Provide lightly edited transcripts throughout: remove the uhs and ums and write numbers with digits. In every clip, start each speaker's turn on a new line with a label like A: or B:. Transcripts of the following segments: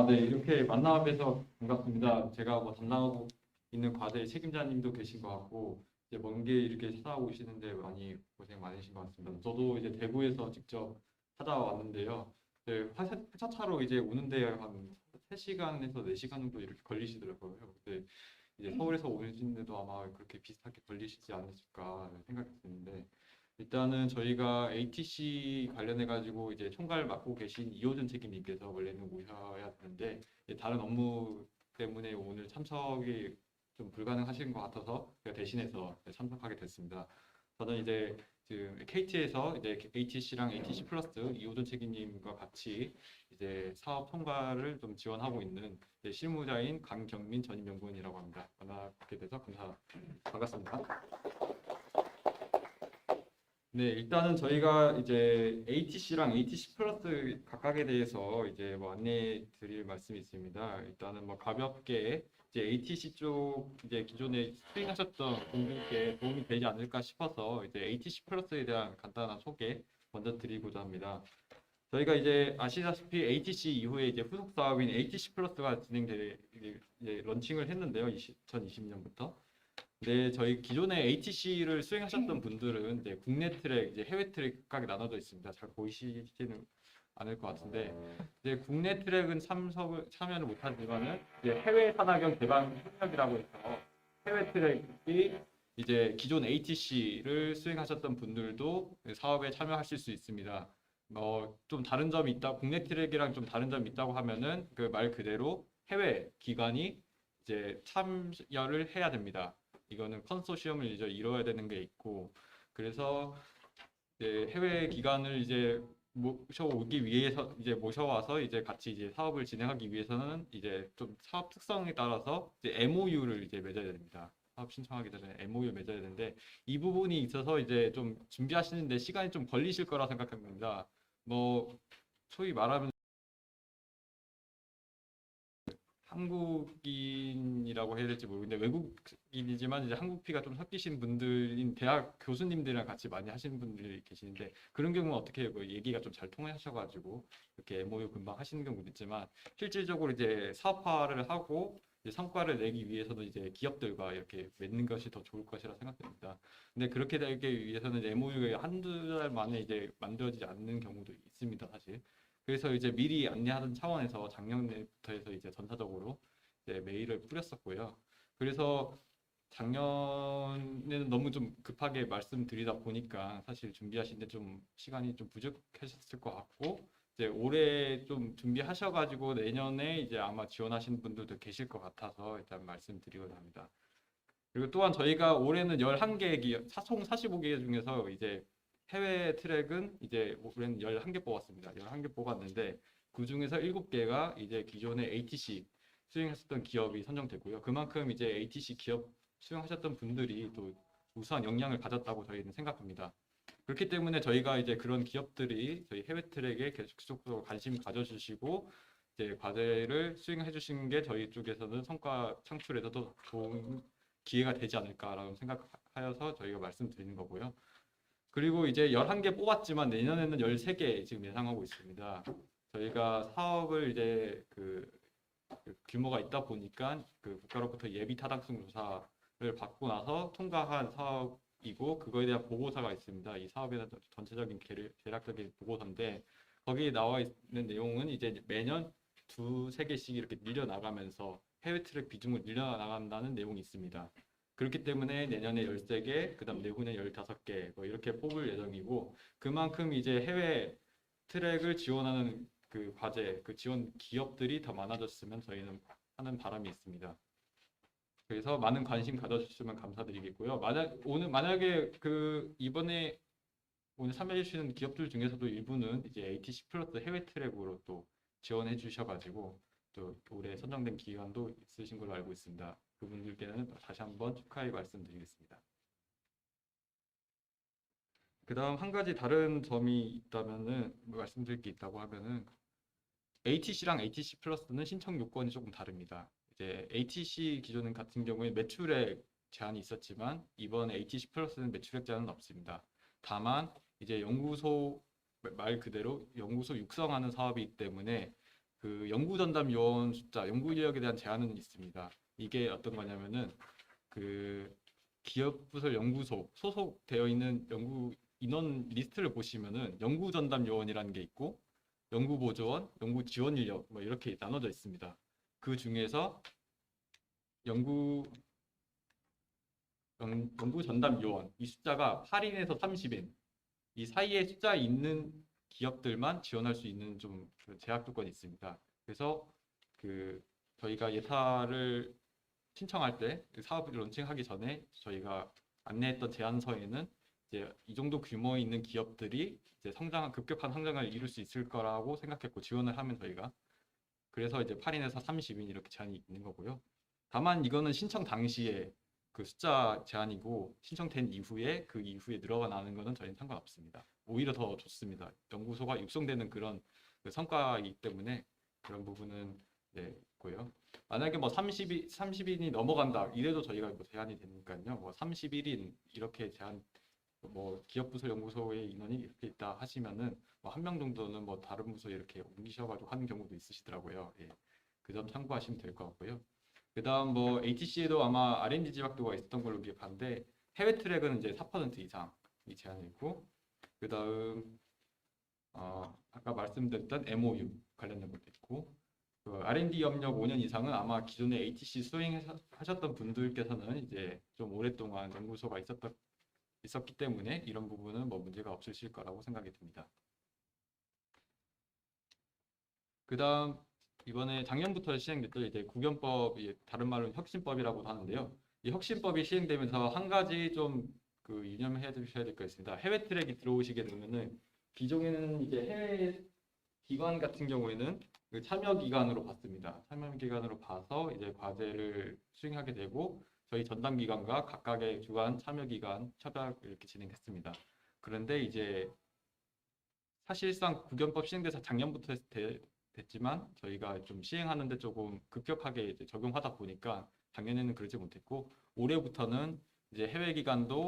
A: 네, 이렇게 만나 뵈서 반갑습니다. 제가 뭐 담당하고 있는 과제 책임자님도 계신 것 같고, 이제 먼 길 이렇게 찾아오시는데 많이 고생 많으신 것 같습니다. 저도 이제 대구에서 직접 찾아왔는데요. 네, 화차차로 이제 오는데 한 3시간에서 4시간 정도 이렇게 걸리시더라고요. 근데 이제 서울에서 오시는데도 아마 그렇게 비슷하게 걸리시지 않으실까 생각이 드는데, 일단은 저희가 ATC 관련해 가지고 이제 총괄 맡고 계신 이호준 책임님께서 원래는 오셔야 되는데 다른 업무 때문에 오늘 참석이 좀 불가능하신 것 같아서 제가 대신해서 참석하게 됐습니다. 저는 이제 지금 KT에서 이제 ATC랑 ATC 플러스 이호준 책임님과 같이 이제 사업 통과를 좀 지원하고 있는 실무자인 강경민 전임연구원이라고 합니다. 만나게 돼서 반갑습니다. 네, 일단은 저희가 이제 ATC랑 ATC 플러스 각각에 대해서 이제 뭐 안내 드릴 말씀이 있습니다. 일단은 뭐 가볍게 이제 ATC 쪽 이제 기존에 수행하셨던 분들께 도움이 되지 않을까 싶어서 이제 ATC 플러스에 대한 간단한 소개 먼저 드리고자 합니다. 저희가 이제 아시다시피 ATC 이후에 이제 후속 사업인 ATC 플러스가 이제 런칭을 했는데요. 2020년부터. 네, 저희 기존에 ATC를 수행하셨던 분들은 이제 국내 트랙, 이제 해외 트랙 각각에 나눠져 있습니다. 잘 보이시지는 않을 것 같은데, 이제 국내 트랙은 참여를 못하지만은 이제 해외 산하경 개방 협력이라고 해서 해외 트랙이 이제 기존 ATC를 수행하셨던 분들도 사업에 참여하실 수 있습니다. 좀 다른 점이 있다, 국내 트랙이랑 좀 다른 점이 있다고 하면은 그 말 그대로 해외 기관이 이제 참여를 해야 됩니다. 이거는 컨소시엄을 이제 이뤄야 되는 게 있고, 그래서 이제 해외 기관을 이제 모셔오기 위해서 이제 모셔와서 이제 같이 이제 사업을 진행하기 위해서는 이제 좀 사업 특성에 따라서 이제 MOU를 이제 맺어야 됩니다. 사업 신청하기 전에 MOU 맺어야 되는데 이 부분이 있어서 이제 좀 준비하시는데 시간이 좀 걸리실 거라 생각합니다. 뭐 소위 말하면 한국인이라고 해야 될지 모르겠는데 외국인이지만 이제 한국피가 좀 섞이신 분들인 대학 교수님들이랑 같이 많이 하시는 분들이 계시는데 그런 경우는 어떻게 뭐 얘기가 좀 잘 통하셔가지고 이렇게 MOU 금방 하시는 경우도 있지만 실질적으로 이제 사업화를 하고 이제 성과를 내기 위해서는 이제 기업들과 이렇게 맺는 것이 더 좋을 것이라 생각됩니다. 근데 그렇게 되기 위해서는 MOU가 한두 달 만에 이제 만들어지지 않는 경우도 있습니다, 사실. 그래서 이제 미리 안내하는 차원에서 작년부터 해서 이제 전사적으로 이제 메일을 뿌렸었고요. 그래서 작년에는 너무 좀 급하게 말씀드리다 보니까 사실 준비하시는데 좀 시간이 좀 부족하셨을 것 같고 이제 올해 좀 준비하셔가지고 내년에 이제 아마 지원하시는 분들도 계실 것 같아서 일단 말씀드리고자 합니다. 그리고 또한 저희가 올해는 11개 총 45개 중에서 이제 해외 트랙은 이제 올해는 11개 뽑았습니다. 11개 뽑았는데 그 중에서 7개가 이제 기존의 ATC 수행했었던 기업이 선정되고요. 그만큼 이제 ATC 기업 수행하셨던 분들이 또 우수한 역량을 가졌다고 저희는 생각합니다. 그렇기 때문에 저희가 이제 그런 기업들이 저희 해외 트랙에 계속적으로 관심 가져주시고 이제 과제를 수행해 주시는 게 저희 쪽에서는 성과 창출에서도 좋은 기회가 되지 않을까라고 생각하여서 저희가 말씀드리는 거고요. 그리고 이제 11개 뽑았지만 내년에는 13개 지금 예상하고 있습니다. 저희가 사업을 이제 그 규모가 있다 보니까 그 국가로부터 예비 타당성 조사를 받고 나서 통과한 사업이고 그거에 대한 보고서가 있습니다. 이 사업에 대한 전체적인 계략적인 보고서인데 거기에 나와 있는 내용은 이제 매년 두세 개씩 이렇게 늘려나가면서 해외 트랙 비중을 늘려나간다는 내용이 있습니다. 그렇기 때문에 내년에 13개, 그다음 내후년에 15개 뭐 이렇게 뽑을 예정이고 그만큼 이제 해외 트랙을 지원하는 그 과제, 그 지원 기업들이 더 많아졌으면 저희는 하는 바람이 있습니다. 그래서 많은 관심 가져주시면 감사드리겠고요. 만약에 그 이번에 오늘 참여해 주시는 기업들 중에서도 일부는 이제 ATC 플러스 해외 트랙으로 또 지원해 주셔가지고 또 올해 선정된 기관도 있으신 걸로 알고 있습니다. 그분들께는 다시 한번 축하의 말씀드리겠습니다. 그다음 한 가지 다른 점이 있다면은 말씀드릴 게 있다고 하면은 ATC랑 ATC 플러스는 신청 요건이 조금 다릅니다. 이제 ATC 기존 같은 경우에 매출액 제한이 있었지만 이번 ATC 플러스는 매출액 제한은 없습니다. 다만 이제 연구소 말 그대로 연구소 육성하는 사업이기 때문에 그 연구 전담 요원 숫자, 연구 인력에 대한 제한은 있습니다. 이게 어떤 거냐면은 그 기업 부설 연구소 소속되어 있는 연구 인원 리스트를 보시면은 연구 전담 요원이라는 게 있고 연구 보조원, 연구 지원 인력 뭐 이렇게 나눠져 있습니다. 그 중에서 연구 연구 전담 요원 이 숫자가 8인에서 30인 이 사이에 숫자 있는 기업들만 지원할 수 있는 좀 제약 조건이 있습니다. 그래서 그 저희가 예타를 신청할 때 사업을 론칭하기 전에 저희가 안내했던 제안서에는 이제 이 정도 규모에 있는 기업들이 이제 급격한 성장을 이룰 수 있을 거라고 생각했고 지원을 하면 저희가 그래서 이제 8인에서 30인 이렇게 제한이 있는 거고요. 다만 이거는 신청 당시에 그 숫자 제한이고 신청된 이후에 그 이후에 늘어가 나는 거는 저희는 상관없습니다. 오히려 더 좋습니다. 연구소가 육성되는 그런 그 성과이기 때문에 그런 부분은 네, 있고요. 만약에 뭐 30인이 넘어간다 이래도 저희가 뭐 제한이 되니까요. 뭐 31인 이렇게 제한 뭐 기업 부서 연구소의 인원이 이렇게 있다 하시면은 뭐 한 명 정도는 뭐 다른 부서에 이렇게 옮기셔가지고 하는 경우도 있으시더라고요. 예. 그 점 참고하시면 될 것 같고요. 그다음 뭐 ATC에도 아마 R&D 지각도가 있었던 걸로 기억하는데 해외 트랙은 이제 4% 이상이 제한이 있고 그다음 아까 말씀드렸던 MOU 관련된 것도 있고 그 R&D 협력 5년 이상은 아마 기존에 ATC 수행하셨던 분들께서는 이제 좀 오랫동안 연구소가 있었기 때문에 이런 부분은 뭐 문제가 없으실 거라고 생각이 듭니다. 그다음 이번에 작년부터 시행됐던 이제 국연법이 다른 말로는 혁신법이라고도 하는데요. 이 혁신법이 시행되면서 한 가지 좀 그 유념해 주셔야 될 거 있습니다. 해외 트랙이 들어오시게 되면은 기존에는 이제 해외 기관 같은 경우에는 그 참여 기관으로 봤습니다. 참여 기관으로 봐서 이제 과제를 수행하게 되고 저희 전담 기관과 각각의 주관 참여 기관 협약 이렇게 진행했습니다. 그런데 이제 사실상 국연법 시행돼서 작년부터 됐지만 저희가 좀 시행하는데 조금 급격하게 이제 적용하다 보니까 작년에는 그러지 못했고 올해부터는 이제 해외 기관은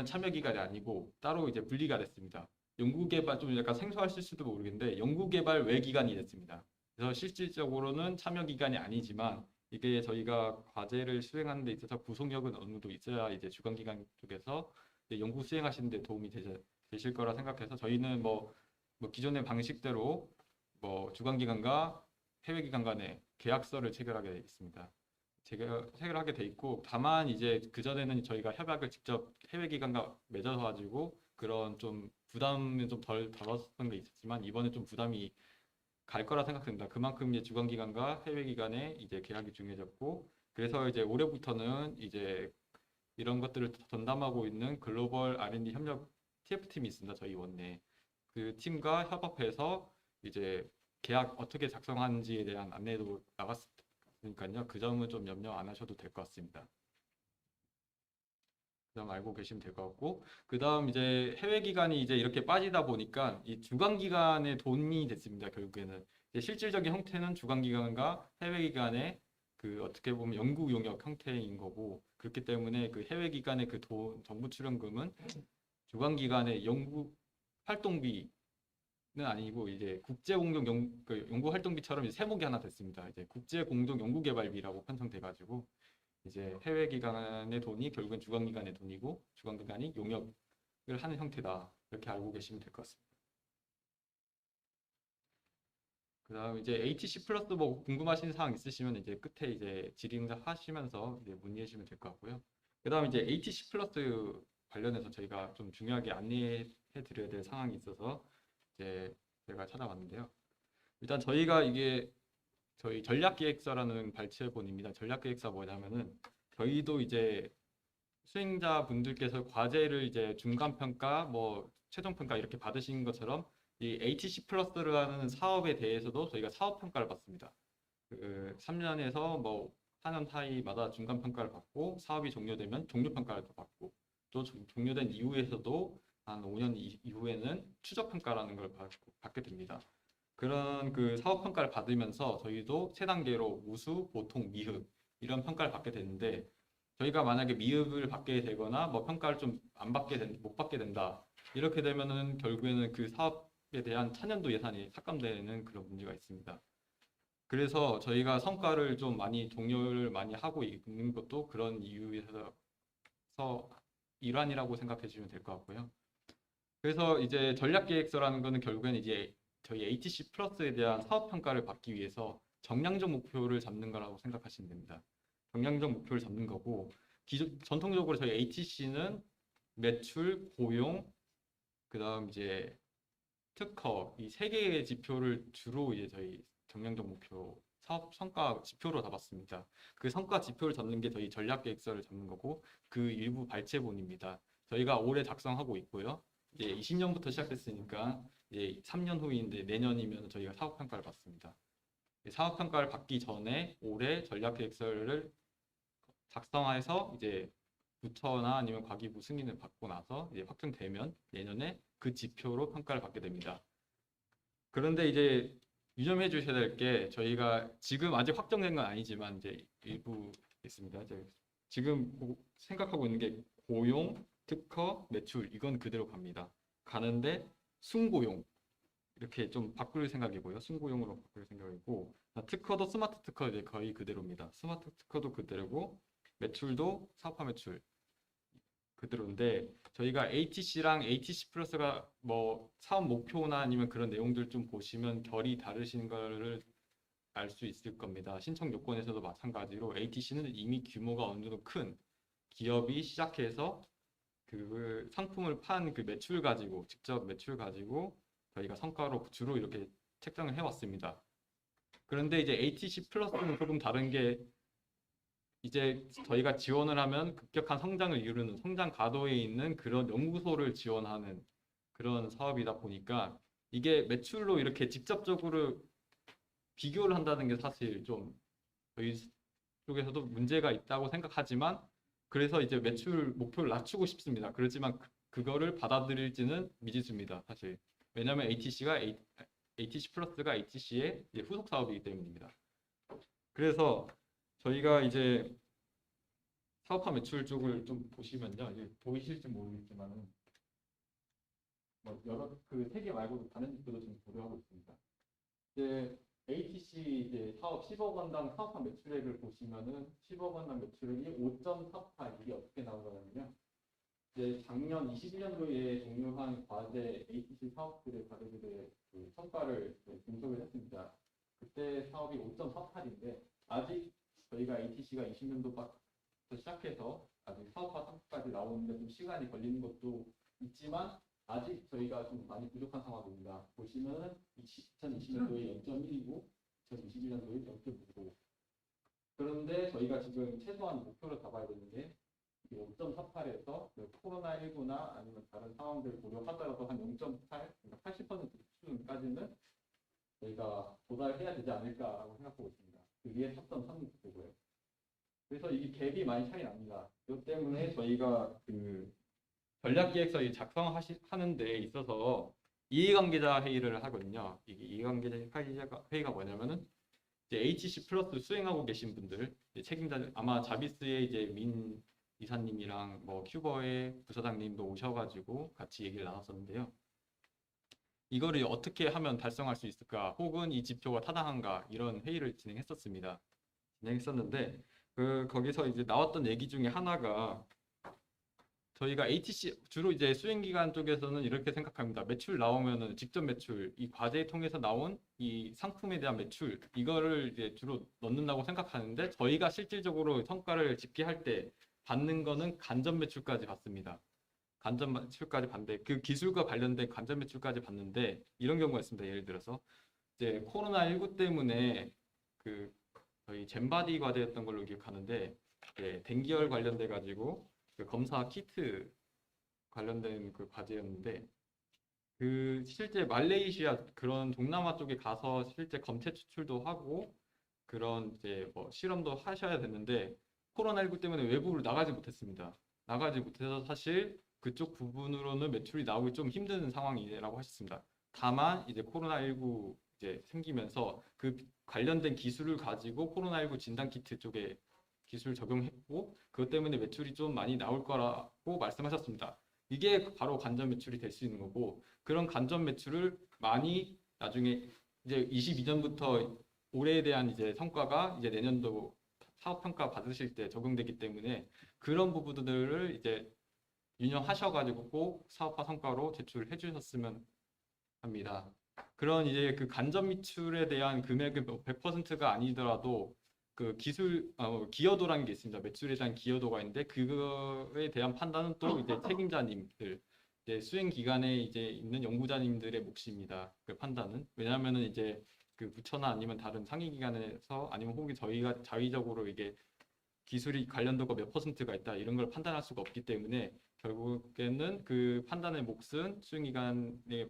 A: 참여 기관이 아니고 따로 이제 분리가 됐습니다. 연구개발 좀 약간 생소하실 수도 모르겠는데 연구개발 외기관이 됐습니다. 그래서 실질적으로는 참여 기관이 아니지만 이게 저희가 과제를 수행하는 데 있어서 구속력은 어느 정도 있어야 이제 주관기관 쪽에서 이제 연구 수행하시는 데 도움이 되실 거라 생각해서 저희는 뭐 기존의 방식대로 뭐 주관기관과 해외기관 간에 계약서를 체결하게 되어 있습니다. 체결하게 돼 있고 다만 이제 그전에는 저희가 협약을 직접 해외기관과 맺어서 가지고 그런 좀 부담이 좀 덜었던 게 있었지만 이번에 좀 부담이 갈 거라 생각됩니다. 그만큼 이제 주관기관과 해외기관의 이제 계약이 중요해졌고 그래서 이제 올해부터는 이제 이런 것들을 전담하고 있는 글로벌 R&D 협력 TF팀이 있습니다. 저희 원내 그 팀과 협업해서 이제 계약 어떻게 작성하는지에 대한 안내도 나갔으니까요. 그 점은 좀 염려 안 하셔도 될 것 같습니다. 그 점 알고 계시면 될 것 같고 그 다음 이제 해외 기관이 이제 이렇게 빠지다 보니까 이 주관 기관의 돈이 됐습니다. 결국에는 이제 실질적인 형태는 주관 기관과 해외 기관의 그 어떻게 보면 연구 용역 형태인 거고 그렇기 때문에 그 해외 기관의 그 돈 정부 출연금은 주관 기관의 연구 활동비는 아니고 이제 국제 공동 그 연구 활동비처럼 이제 세목이 하나 됐습니다. 이제 국제 공동 연구 개발비라고 편성돼 가지고 이제 해외 기관의 돈이 결국엔 주관 기관의 돈이고 주관 기관이 용역을 하는 형태다. 이렇게 알고 계시면 될 것 같습니다. 그다음 이제 HC 플러스 뭐 궁금하신 사항 있으시면 이제 끝에 이제 질의응답 하시면서 이제 문의해 주시면 될 것 같고요. 그다음 이제 HC 플러스 관련해서 저희가 좀 중요하게 안내해 드려야 될 상황이 있어서 이제 제가 찾아봤는데요. 일단 저희가 이게 저희 전략기획서라는 발췌본입니다. 전략기획서 뭐냐면은 저희도 이제 수행자분들께서 과제를 이제 중간평가, 뭐 최종평가 이렇게 받으신 것처럼 이 HC 플러스라는 사업에 대해서도 저희가 사업평가를 받습니다. 그 3년에서 뭐 4년 사이마다 중간평가를 받고 사업이 종료되면 종료평가를 또 받고 또 종료된 이후에서도 한 5년 이후에는 추적평가라는 걸 받게 됩니다. 그런 그 사업평가를 받으면서 저희도 세 단계로 우수, 보통, 미흡 이런 평가를 받게 되는데 저희가 만약에 미흡을 받게 되거나 뭐 평가를 좀 안 받게 못 받게 된다 이렇게 되면은 결국에는 그 사업에 대한 차년도 예산이 삭감되는 그런 문제가 있습니다. 그래서 저희가 성과를 좀 많이 종료를 많이 하고 있는 것도 그런 이유에서 일환이라고 생각해 주시면 될 것 같고요. 그래서 이제 전략계획서라는 거는 결국엔 이제 저희 HC 플러스에 대한 사업 평가를 받기 위해서 정량적 목표를 잡는 거라고 생각하시면 됩니다. 정량적 목표를 잡는 거고 전통적으로 저희 HC는 매출, 고용, 그다음 이제 특허 이 세 개의 지표를 주로 이제 저희 정량적 목표 사업 성과 지표로 잡았습니다. 그 성과 지표를 잡는 게 저희 전략계획서를 잡는 거고 그 일부 발제본입니다. 저희가 올해 작성하고 있고요. 이제 20년부터 시작했으니까 이제 3년 후인데 내년이면 저희가 사업평가를 받습니다. 사업평가를 받기 전에 올해 전략계획서를 작성해서 이제 부처나 아니면 과기부 승인을 받고 나서 이제 확정되면 내년에 그 지표로 평가를 받게 됩니다. 그런데 이제 유념해 주셔야 될 게 저희가 지금 아직 확정된 건 아니지만 이제 일부 있습니다. 이제 지금 생각하고 있는 게 고용, 특허, 매출 이건 그대로 갑니다. 가는데 순고용 이렇게 좀 바꿀 생각이고요. 순고용으로 바꿀 생각이고 특허도 스마트 특허 이제 거의 그대로입니다. 스마트 특허도 그대로고 매출도 사업화 매출 그대로인데 저희가 HC랑 HC 플러스가 뭐 사업 목표나 아니면 그런 내용들 좀 보시면 결이 다르신 거를 알 수 있을 겁니다. 신청 요건에서도 마찬가지로 HC는 이미 규모가 어느 정도 큰 기업이 시작해서 그 상품을 판 그 매출 가지고 직접 매출 가지고 저희가 성과로 주로 이렇게 책정을 해왔습니다. 그런데 이제 HC 플러스는 조금 다른 게 이제 저희가 지원을 하면 급격한 성장을 이루는 성장 가도에 있는 그런 연구소를 지원하는 그런 사업이다 보니까 이게 매출로 이렇게 직접적으로 비교를 한다는 게 사실 좀 저희 쪽에서도 문제가 있다고 생각하지만 그래서 이제 매출 목표를 낮추고 싶습니다. 그렇지만 그거를 받아들일지는 미지수입니다. 사실 왜냐하면 HTC 플러스가 HTC의 후속 사업이기 때문입니다. 그래서 저희가 이제 사업화 매출 쪽을 좀 보시면요, 이제 보이실지 모르겠지만은 뭐 여러 그 세 개 말고도 다른 지표도 좀 고려하고 있습니다. 이제 HTC 이제 사업 10억 원당 사업화 매출액을 보시면은 10억 원당 매출액이 5.48 이게 어떻게 나오냐면요. 이제 작년 21년도에 종료한 과제 HTC 사업들의 과제들의 그 성과를 분석을 했습니다. 그때 사업이 5.48인데 아직 저희가 HTC가 20년도부터 시작해서 아직 사업화 상품까지 나오는데 좀 시간이 걸리는 것도 있지만 아직 저희가 좀 많이 부족한 상황입니다. 보시면은 2020년도에 0.1이고 2021년도에 0.9고 그런데 저희가 지금 최소한 목표를 잡아야 되는 게 5.48에서 코로나19나 아니면 다른 상황들을 고려하더라도 한 0.8, 그러니까 80% 수준까지는 저희가 도달해야 되지 않을까라고 생각하고 있습니다. 그게 첫 목표고요. 그래서 이게 갭이 많이 차이 납니다. 이것 때문에 저희가 그 전략기획서 작성하는 데 있어서 이해관계자 회의를 하거든요. 이게 이해관계자 회의가 뭐냐면은 이제 HC 플러스 수행하고 계신 분들 책임자 아마 자비스의 이제 민 이사님이랑 뭐 큐버의 부사장님도 오셔가지고 같이 얘기를 나눴었는데요. 이거를 어떻게 하면 달성할 수 있을까? 혹은 이 지표가 타당한가? 이런 회의를 진행했었는데 거기서 이제 나왔던 얘기 중에 하나가 저희가 HTC 주로 이제 수행기관 쪽에서는 이렇게 생각합니다. 매출 나오면은 직접 매출, 이 과제 통해서 나온 이 상품에 대한 매출 이거를 이제 주로 넣는다고 생각하는데 저희가 실질적으로 성과를 집계할 때 받는 거는 간접 매출까지 받습니다. 간접 매출까지 받는데 그 기술과 관련된 간접 매출까지 받는데 이런 경우가 있습니다. 예를 들어서 이제 코로나19 때문에 그 저희 젠바디 과제였던 걸로 기억하는데 dengue 관련돼 가지고 그 검사 키트 관련된 그 과제였는데 그 실제 말레이시아 그런 동남아 쪽에 가서 실제 검체 추출도 하고 그런 이제 뭐 실험도 하셔야 됐는데 코로나19 때문에 외부를 나가지 못했습니다. 나가지 못해서 사실 그쪽 부분으로는 매출이 나오기 좀 힘든 상황이라고 하셨습니다. 다만 이제 코로나19 이제 생기면서 그 관련된 기술을 가지고 코로나19 진단 키트 쪽에 기술 적용했고 그것 때문에 매출이 좀 많이 나올 거라고 말씀하셨습니다. 이게 바로 간접 매출이 될 수 있는 거고 그런 간접 매출을 많이 나중에 이제 22년부터 올해에 대한 이제 성과가 이제 내년도 사업 평가 받으실 때 적용되기 때문에 그런 부분들을 이제 유념하셔가지고 꼭 사업화 성과로 제출해 주셨으면 합니다. 그런 이제 그 간접 미출에 대한 금액은 100%가 아니더라도 그 기여도라는 게 있습니다. 매출에 대한 기여도가 있는데 그거에 대한 판단은 또 이제 책임자님들, 이제 수행 기관에 이제 있는 연구자님들의 몫입니다. 그 판단은 왜냐하면은 이제 그 부처나 아니면 다른 상위 기관에서 아니면 혹은 저희가 자의적으로 이게 기술이 관련도가 몇 퍼센트가 있다 이런 걸 판단할 수가 없기 때문에 결국에는 그 판단의 몫은 수행기관에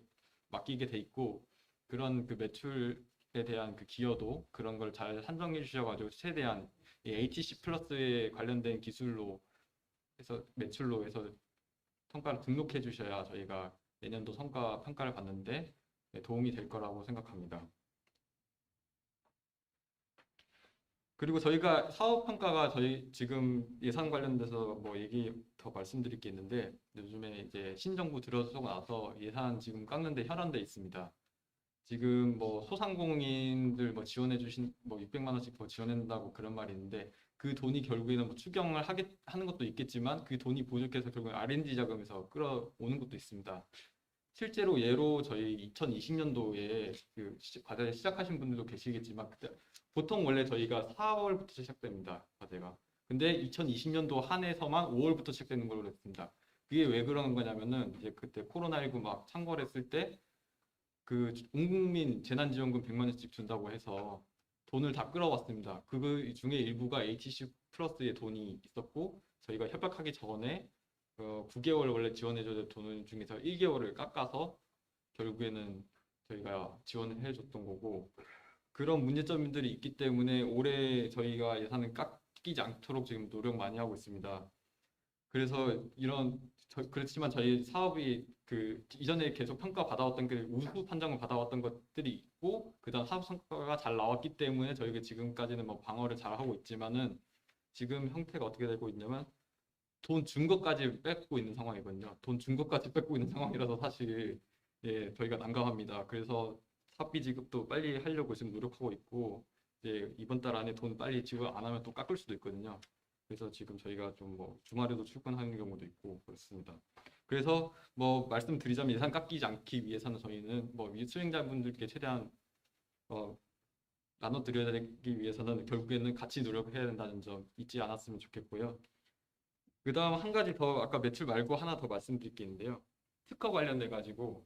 A: 맡기게 돼 있고 그런 그 매출에 대한 그 기여도 그런 걸 잘 산정해 주셔가지고 최대한 이 HTC 플러스에 관련된 기술로 해서 매출로 해서 성과를 등록해 주셔야 저희가 내년도 성과 평가를 받는데 도움이 될 거라고 생각합니다. 그리고 저희가 사업 평가가 저희 지금 예산 관련돼서 뭐 얘기 더 말씀드릴 게 있는데 요즘에 이제 신정부 들어서고 나서 예산 지금 깎는데 혈안돼 있습니다. 지금 뭐 소상공인들 뭐 지원해 주신 뭐 600만 원씩 더 지원한다고 그런 말이 있는데 그 돈이 결국에는 뭐 추경을 하는 것도 있겠지만 그 돈이 부족해서 결국 R&D 자금에서 끌어오는 것도 있습니다. 실제로 예로 저희 2020년도에 그 과제 시작하신 분들도 계시겠지만 그때 보통 원래 저희가 4월부터 시작됩니다. 과제가. 근데 2020년도 한 해서만 5월부터 시작되는 걸로 했습니다. 그게 왜 그런 거냐면은 이제 그때 코로나19 막 창궐했을 때 그 온 국민 재난지원금 100만 원씩 준다고 해서 돈을 다 끌어왔습니다. 그 중에 일부가 HC 플러스의 돈이 있었고 저희가 협약하기 전에 9개월 원래 지원해줘야 될 돈 중에서 1개월을 깎아서 결국에는 저희가 지원을 해줬던 거고 그런 문제점들이 있기 때문에 올해 저희가 예산을 깎이지 않도록 지금 노력 많이 하고 있습니다. 그래서 그렇지만 저희 사업이 그 이전에 계속 평가 받아왔던 그 우수 판정을 받아왔던 것들이 있고 그다음 사업 성과가 잘 나왔기 때문에 저희가 지금까지는 뭐 방어를 잘 하고 있지만은 지금 형태가 어떻게 되고 있냐면 돈 준 것까지 뺏고 있는 상황이거든요. 돈 준 것까지 뺏고 있는 상황이라서 사실 예, 저희가 난감합니다. 그래서 사비 지급도 빨리 하려고 지금 노력하고 있고 이제 이번 달 안에 돈 빨리 지급 안 하면 또 깎을 수도 있거든요. 그래서 지금 저희가 좀 뭐 주말에도 출근하는 경우도 있고 그렇습니다. 그래서 뭐 말씀드리자면 예산 깎이지 않기 위해서는 저희는 뭐 수행자분들께 최대한 어, 나눠드려야 되기 위해서는 결국에는 같이 노력해야 된다는 점 잊지 않았으면 좋겠고요. 그 다음 한 가지 더 아까 매출 말고 하나 더 말씀드릴 게 있는데요. 특허 관련돼 가지고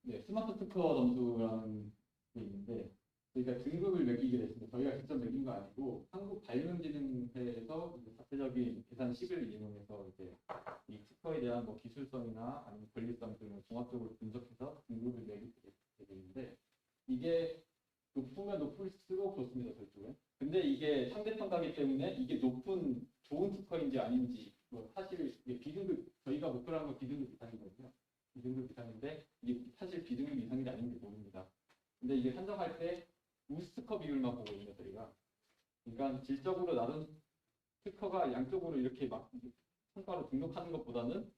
A: 네, 스마트 특허 점수라는 게 있는데 저희가 등급을 매기게 됐습니다. 저희가 직접 매긴 거 아니고 한국발명진흥회에서 이제 자체적인 계산식을 이용해서 이제 이 특허에 대한 뭐 기술성이나 아니면 권리성 등을 종합적으로 분석해서 등급을 매기게 되는데 이게 높으면 높을수록 좋습니다. 저희 쪽은. 근데 이게 상대 평가기 때문에 이게 높은 좋은 특허인지 아닌지 뭐 사실 이게 비등급 저희가 목표로 한건 비등급 이상이거든요. 비등급 이상인데 이게 사실 비등급 이상인지 아닌지 모릅니다. 근데 이게 산정할 때 우수 특허 비율만 보고 있는 저희가. 그러니까 질적으로 낮은 특허가 양쪽으로 이렇게 막 성과로 등록하는 것보다는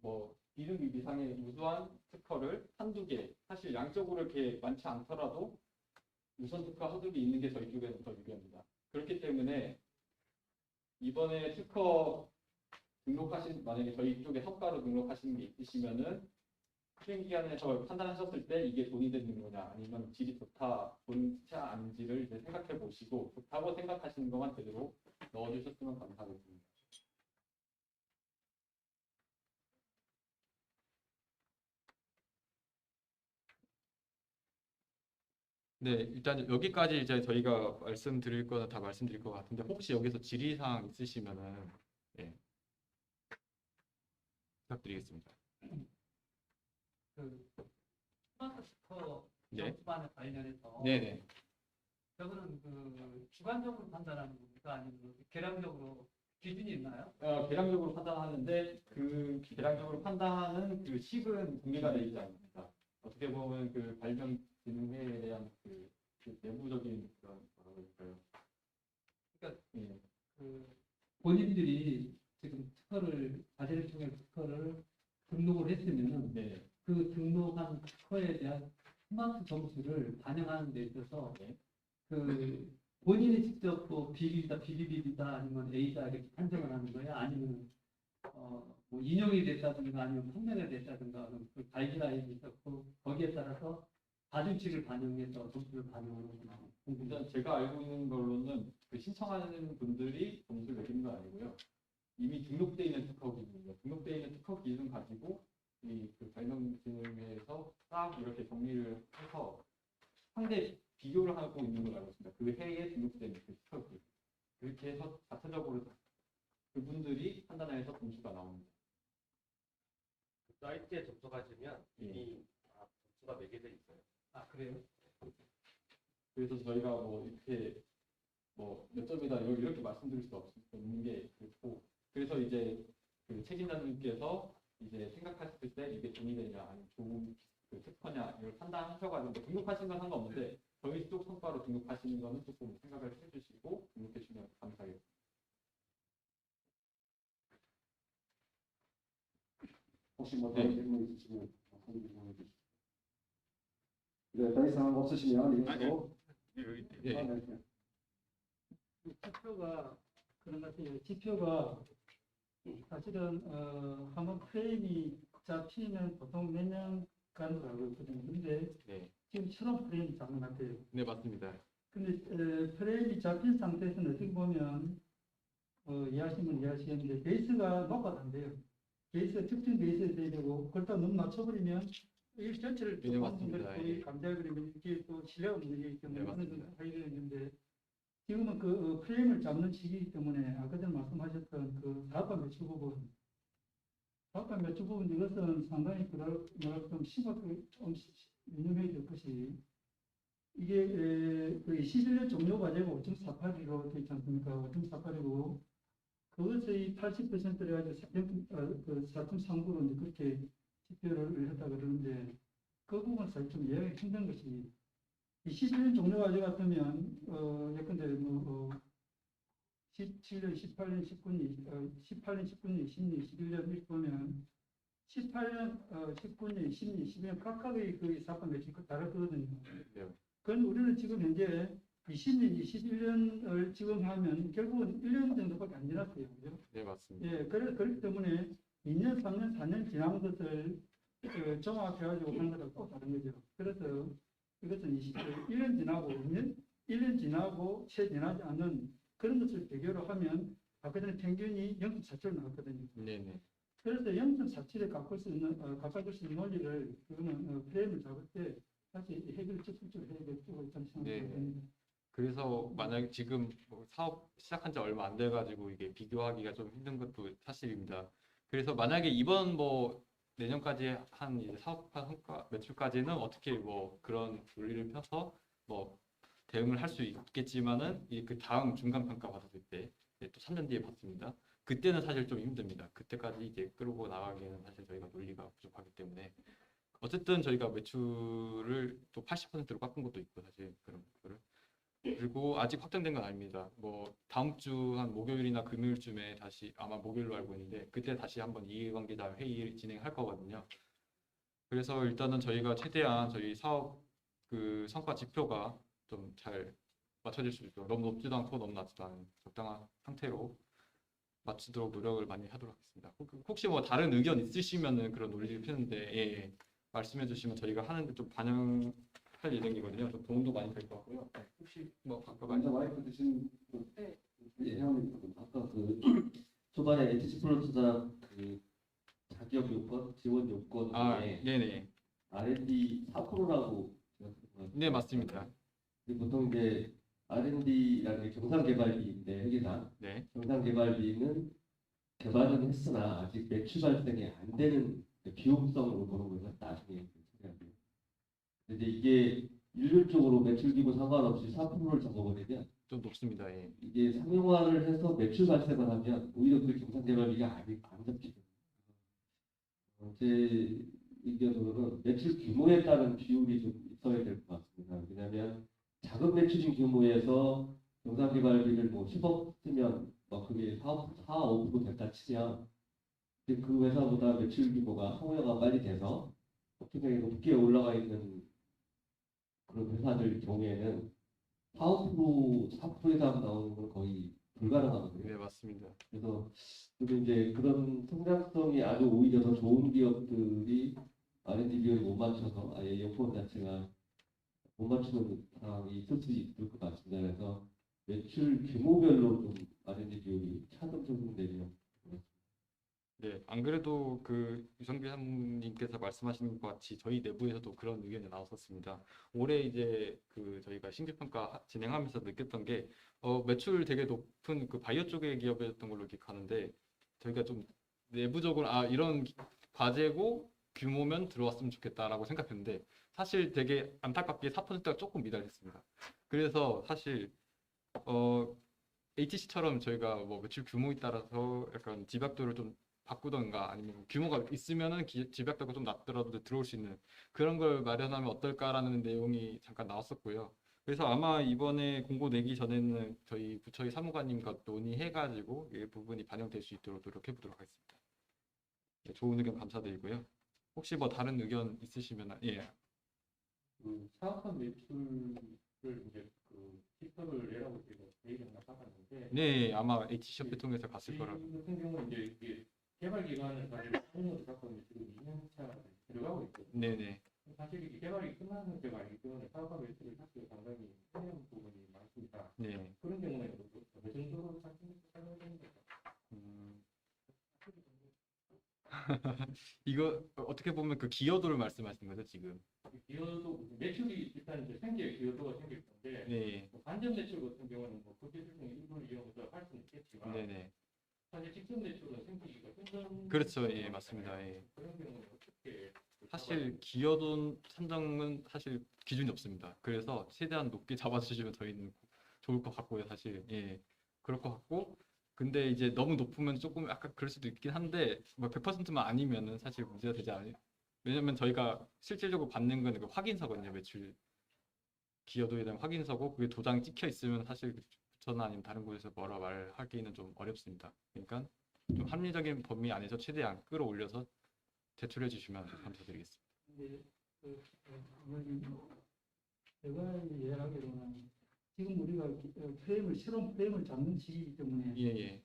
A: 뭐 비등급 이상의 우수한 특허를 한두 개 사실 양쪽으로 이렇게 많지 않더라도 우선 특허 한두 개 있는 게 저희 쪽에는 더 유리합니다. 그렇기 때문에 이번에 특허 만약에 저희 쪽에 성과로 등록하신 게 있으시면은 수행기관에서 판단하셨을 때 이게 돈이 되는 거냐 아니면 질이 좋다, 좋지 않은지를 이제 생각해 보시고 좋다고 생각하시는 것만 제대로 넣어주셨으면 감사하겠습니다. 네, 일단 여기까지 이제 저희가 말씀드릴 거는 다 말씀드릴 것 같은데 혹시 여기서 질의사항 있으시면은 네, 부탁드리겠습니다.
B: 그 스마트 스토어
A: 네,
B: 점수만에 관련해서
A: 네네.
B: 저거는 그 주관적으로 판단하는 겁니까? 아니면 계량적으로 기준이 있나요?
A: 계량적으로 판단하는데 그 계량적으로 판단하는 그 식은 공개가 되어 있지 않습니다. 어떻게 보면 그 발명진흥회에 대한 그 내부적인 그런 뭐라고 할까요?
B: 그러니까
A: 예.
B: 그 본인들이 지금 특허를 과제를 통해 특허를 등록을 했으면은
A: 네.
B: 그 등록한 거에 대한 스마트 점수를 반영하는 데 있어서
A: 네.
B: 그 본인이 직접 뭐 비비다, 비비비다 아니면 A다 이렇게 판정을 하는 거야? 아니면 뭐 인용이 됐다든가 아니면 판매가 됐다든가 그 가이드라인이 있었고 거기에 따라서 가중치를 반영해서 점수를 반영하는 거나
A: 일단 제가 알고 있는 걸로는 그 신청하는 분들이 점수를 매기는 건 아니고요. 이미 등록돼 있는 특허 기준이요. 등록돼 있는 특허 기준 가지고 이그 발명진흥회에서 딱 이렇게 정리를 해서 상대 비교를 하고 있는 걸 알고 있습니다. 그 해에 등록된 그 특허 기준. 그렇게 해서 자체적으로 그분들이 판단해서 점수가 나옵니다.
C: 그 사이트에 접속하시면 이미 다 점수가 매겨져 있어요.
B: 아 그래요?
A: 그래서 저희가 뭐 이렇게 뭐 몇 점이다 이렇게 말씀드릴 수 없는 게 그렇고, 그래서 이제 그 책임자님께서 이제 생각하셨을 때 이게 돈이 되냐 아니면 좋은 그 특허냐 이걸 판단하셔가지고 뭐 등록하신 건 상관없는데 저희 쪽 성과로 등록하시는 거는 조금 생각을 해주시고 등록해 주시면 감사하겠습니다.
D: 혹시 뭐
A: 네.
D: 다른 질문 있으시면 질문해 주시죠. 네, 더 이상 없으시면 이것으로
A: 예.
D: 네.
B: 지표가 그런 것 같아요. 지표가 사실은 한번 프레임이 잡히면 보통 몇 년간으로 알고 있거든요. 근데
A: 네.
B: 지금 처럼 프레임이 잡는 것 같아요.
A: 네, 맞습니다.
B: 근데 프레임이 잡힌 상태에서는 어떻게 보면 이해하시면 이해하시겠는데 베이스가 높아도 안 돼요. 베이스가 특정 베이스에 돼야 되고 그렇다 너무 낮춰버리면 일 전체를
A: 네, 맞습니다. 예.
B: 감지해버리면 이게 또 신뢰가 문제이기 때문에
A: 네,
B: 어느
A: 맞습니다.
B: 정도 하기가 있는데 지금은 그 프레임을 잡는 시기이기 때문에 아까 전에 말씀하셨던 그 사업화 매출 부분 사업화 매출 부분 이것은 상당히 뭐랄까 좀 심각하게 좀 유념해야 될 것이 이게 그 21년 종료 과제가 5.48로 되어 있지 않습니까? 5.48이고 그것의 80%를 가지고 그 4.39로 이제 그렇게 지표를 했다 그러는데 그 부분 사실 좀 이해하기 힘든 것이 이 11년 종료 과제 같으면 예컨대 뭐 17년, 18년, 19년, 18년, 19년, 20년, 21년 이렇게 보면 18년, 19년, 20년, 21년 각각의 그 사업화 매출이 다르거든요.
A: 네.
B: 그건 우리는 지금 현재 20년, 21년을 지금 하면 결국은 1년 정도밖에 안 지났어요. 그죠?
A: 네, 맞습니다.
B: 예, 그렇기 때문에 2년, 3년, 4년 지난 것을 종합해가지고 하는 것하고 또 다른 거죠. 그래서 이것은 1년 지나고 1년 지나고 채 지나지 않은 그런 것을 비교를 하면 아까 전에 평균이 0.47 나왔거든요.
A: 네네.
B: 그래서 0.47에 가까울 수 있는 논리를 그거는 프레임을 잡을 때 다시 해결을 적극적으로 해야 될 필요가 있다는 생각이
A: 네.
B: 듭니다.
A: 그래서 만약에 지금 뭐 사업 시작한 지 얼마 안 돼가지고 이게 비교하기가 좀 힘든 것도 사실입니다. 그래서 만약에 이번 뭐 내년까지 한 이제 사업화 성과 매출까지는 어떻게 뭐 그런 논리를 펴서 뭐 대응을 할 수 있겠지만은 이 그 다음 중간 평가 받았을 때 또 3년 뒤에 받습니다. 그때는 사실 좀 힘듭니다. 그때까지 이제 끌고 나가기에는 사실 저희가 논리가 부족하기 때문에 어쨌든 저희가 매출을 또 80%로 깎은 것도 있고 사실 그런 것들을. 그리고 아직 확정된 건 아닙니다. 뭐 다음 주 한 목요일이나 금요일쯤에 다시 아마 목요일로 알고 있는데 그때 다시 한번 이해관계자 회의 진행할 거거든요. 그래서 일단은 저희가 최대한 저희 사업 그 성과 지표가 좀 잘 맞춰질 수 있도록 너무 높지도 않고 너무 낮지도 않은 적당한 상태로 맞추도록 노력을 많이 하도록 하겠습니다. 혹시 뭐 다른 의견 있으시면은 그런 논리를 펴는데 예, 말씀해 주시면 저희가 하는데 좀 반영할 예정이거든요. 좀 도움도 많이 될 것 같고요. 혹시 뭐 아까
D: 먼저 마이크 드신 회원님 아까 그 초반에 HC 플러스자 그 자격 요건, 지원 요건
A: 아,
D: 중에
A: 네네.
D: R&D 4%라고
A: 네, 맞습니다.
D: 보통 이제 R&D라는 게 경상개발비인데 회계상
A: 네.
D: 경상개발비는 개발은 했으나 아직 매출 발생이 안 되는 비용성으로 보는 거죠. 나중에 처리하고요. 근데 이게 일률적으로 매출 기부 상관없이 4%를 잡아버리면
A: 좀 높습니다. 예.
D: 이게 상용화를 해서 매출 발생을 하면 오히려 그 경상개발비가 안 잡히죠. 제 의견으로는 매출 규모에 따른 비율이 좀 있어야 될 것 같습니다. 왜냐하면 작은 매출인 규모에서 경상개발비를 뭐 10억 쓰면 뭐 그게 4, 5% 됐다 치면 근데 그 회사보다 매출 규모가 상호화가 빨리 돼서 굉장히 높게 올라가 있는 그런 회사들 경우에는 4% 4% 이상 나오는 건 거의 불가능하거든요.
A: 네, 맞습니다.
D: 그래서 이제 그런 성장성이 아주 오히려 더 좋은 기업들이 R&D 비용이 못 맞춰서 아예 여건 자체가 못 맞추는 상황이 있을 수 있을 것 같습니다. 그래서 매출 규모별로 좀 R&D 비용이 차등되면
A: 네, 안 그래도 그 유성길 사무님께서 말씀하신 것 같이 저희 내부에서도 그런 의견이 나왔었습니다. 올해 이제 그 저희가 신규평가 진행하면서 느꼈던 게 매출 되게 높은 그 바이오 쪽의 기업이었던 걸로 기억하는데 저희가 좀 내부적으로 이런 과제고 규모면 들어왔으면 좋겠다라고 생각했는데 사실 되게 안타깝게 4%가 조금 미달했습니다. 그래서 사실 HC처럼 저희가 뭐 매출 규모에 따라서 약간 집약도를 좀 바꾸던가 아니면 규모가 있으면은 집약도가 좀 낮더라도 들어올 수 있는 그런 걸 마련하면 어떨까라는 내용이 잠깐 나왔었고요. 그래서 아마 이번에 공고 내기 전에는 저희 부처의 사무관님과 논의해가지고 이 부분이 반영될 수 있도록 노력해 보도록 하겠습니다. 네, 좋은 의견 감사드리고요. 혹시 뭐 다른 의견 있으시면 예.
C: 그 사업한 매출을 이제 그 지표를 내라고 제가 계획을 나가봤는데
A: 네, 아마 HC협회 통해서 갔을 거라고.
C: 이 같은 경우는 이제 이게 개발 기간을 가지고 3년으로 잡고 지금 2년차 들어가고 있거든요.
A: 네네.
C: 사실 이게 개발이 끝나는 문제가 아니기 때문에 사업화 매출을 사실 상당히 어려운 부분이 많습니다.
A: 네.
C: 그런 경우에는 어느 정도로 사용이 되는 거죠?
A: 이거 어떻게 보면 그 기여도를 말씀하시는 거죠, 지금?
C: 기여도 매출이 일단 이제 생길 기여도가 생길 건데
A: 네.
C: 뭐 반전 매출 같은 경우는 뭐 국제 수준의 일부를 이용해서 할 수는 있겠지만
A: 네네.
C: 사실 직접 매출은 생기기가 힘든
A: 그렇죠. 예, 맞습니다. 예.
C: 그런 경우는 어떻게
A: 사실 기여도 산정은 사실 기준이 없습니다. 그래서 최대한 높게 잡아주시면 저희는 좋을 것 같고요, 사실. 예. 그럴 것 같고. 근데 이제 너무 높으면 조금 약간 그럴 수도 있긴 한데 뭐 100%만 아니면은 사실 문제가 되지 않아요. 왜냐면 저희가 실질적으로 받는 건 그 확인서거든요, 매출 기여도에 대한 확인서고 그게 도장 찍혀 있으면 사실 부처나 아니면 다른 곳에서 뭐라 말하기는 좀 어렵습니다. 그러니까 좀 합리적인 범위 안에서 최대한 끌어올려서 제출해 주시면 감사드리겠습니다.
B: 근데 아무래도 제가 이해하기로는 지금 우리가 새로운 프레임을 잡는 시기이기 때문에
A: 예, 예.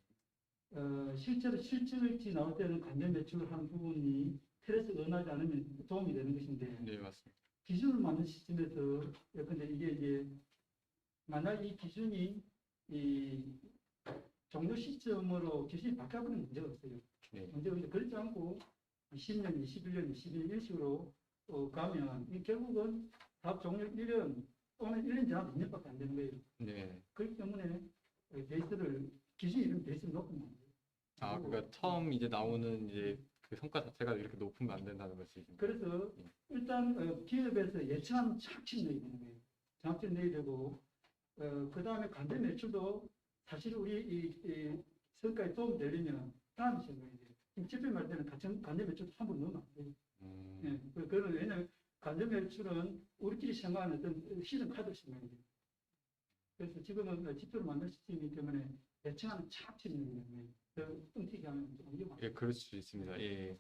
B: 실제로 실질치 나올 때는 간접 매출을 하는 부분이 스트레스가 은하지 않으면 도움이 되는 것인데
A: 네, 맞습니다.
B: 기준을 만든 시점에서 예컨대 이게 이제 만약 이 기준이 이 종료 시점으로 기준이 바뀌어버리면 문제가 없어요.
A: 네.
B: 문제가 없는데 그렇지 않고 20년, 21년, 22년 이런 식으로 가면 이 결국은 사업 종료 1년 또는 1년 지나도 2년밖에 안 되는 거예요.
A: 네.
B: 그렇기 때문에 베이스를 기준이 이런 베이스를 높으면 안 돼요.
A: 그러니까 처음 이제 나오는 이제 그 성과 자체가 이렇게 높으면 안 된다는 말씀이신가요?
B: 그래서 일단 기업에서 예측하는 장치를 내야 되는 거예요. 장치를 내야 되고 그 다음에 간접 매출도 사실 우리 이 성과에 도움 되려면 다음이 생각해야 돼요. 지금 집회 말 때는 간접 매출도 한번 넣으면 안 돼요. 그거는 왜냐하면 간접 매출은 우리끼리 생각하는 어떤 시즌 카드를 생각해야 돼요. 그래서 지금은 지표를 만들 시스템이기 때문에 예측하는 장치를 내야 되는 거예요. 엉튀기 하면 좀 위험하죠.
A: 예, 그럴 수 있습니다. 예.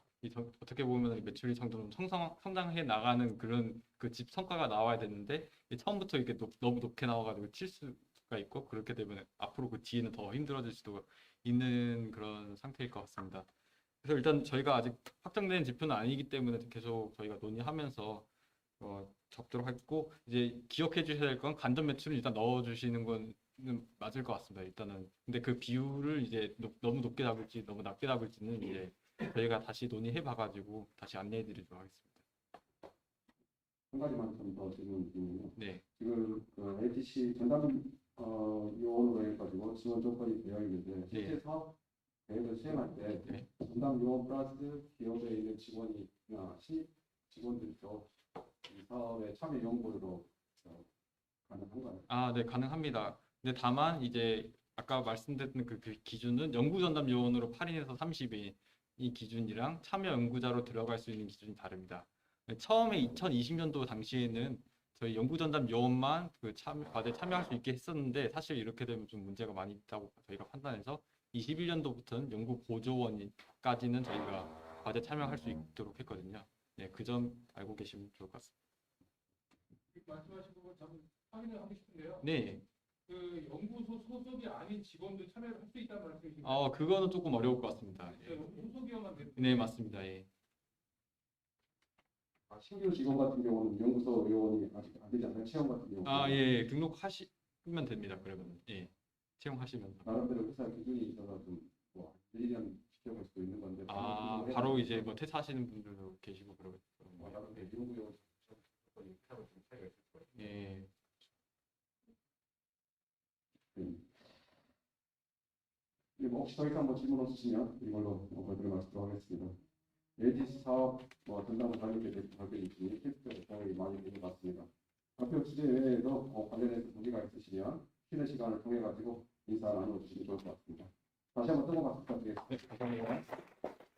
A: 어떻게 보면 매출이 점점 성장해 나가는 그런 그 집 성과가 나와야 되는데 처음부터 이렇게 너무 높게 나와가지고 칠 수가 있고 그렇게 되면 앞으로 그 뒤에는 더 힘들어질 수도 있는 그런 상태일 것 같습니다. 그래서 일단 저희가 아직 확정된 지표는 아니기 때문에 계속 저희가 논의하면서 적도록 했고 이제 기억해 주셔야 될 건 간접 매출을 일단 넣어 주시는 건 맞을 것 같습니다. 일단은 근데 그 비율을 이제 너무 높게 잡을지 너무 낮게 잡을지는 이제 저희가 다시 논의해 봐가지고 다시 안내해 드리도록 하겠습니다.
E: 한 가지만 좀 더 질문 드리면요.
A: 네,
E: 지금 그 LTC 전담 요원으로 해가지고 지원 조건이 되어 있는데 실제
A: 네.
E: 사업 계획을 수행할 때
A: 네.
E: 전담 요원 플러스 기업에 있는 직원이나 신입 직원들도 이 사업에 참여 요원으로 가능한가요?
A: 네, 가능합니다. 근데 다만 이제 아까 말씀드린 그 기준은 연구 전담 요원으로 8인에서 30인 이 기준이랑 참여 연구자로 들어갈 수 있는 기준이 다릅니다. 처음에 2020년도 당시에는 저희 연구 전담 요원만 그 과제에 참여할 수 있게 했었는데 사실 이렇게 되면 좀 문제가 많이 있다고 저희가 판단해서 21년도부터는 연구 보조원까지는 저희가 과제 참여할 수 있도록 했거든요. 네, 그 점 알고 계시면 좋을 것 같습니다.
C: 말씀하신 부분 참 확인을 하고 싶은데요.
A: 네,
C: 그 연구소 소속이 아닌 직원도 참여를 할 수 있다는 말씀이신가요?
A: 그거는 조금 어려울 것 같습니다.
C: 네, 연구소 소속이어만 됐
A: 네, 맞습니다. 예.
E: 신규 직원 같은 경우는 연구소 요원이 아직 안 되지 않나요? 체험 같은 경우.
A: 예, 등록하시면 됩니다. 그러면 예, 채용하시면.
E: 나름대로 회사 기준이 있어서 좀뭐 1년 지켜볼 수도 있는 건데.
A: 바로 이제 뭐 퇴사하시는 분들도 계시고 그러고.
E: 나름대로 연구용 하고 좀 차이가 있을 거예요.
A: 예.
E: 그리고 혹시 더 이상 뭐 질문 없으시면 이걸로 마치도록 하겠습니다. LG 사업 전담 관리에 대해서 답변이지 캐스트 공약이 많이 되는 것 같습니다. 발표 주제 외에도 관련해서 문제가 있으시면 쉬는 시간을 통해 가지고 인사 나눠주시면 좋을 것 같습니다. 다시 한번 뜨거운 박수 부탁드리겠습니다.
A: 네, 감사합니다.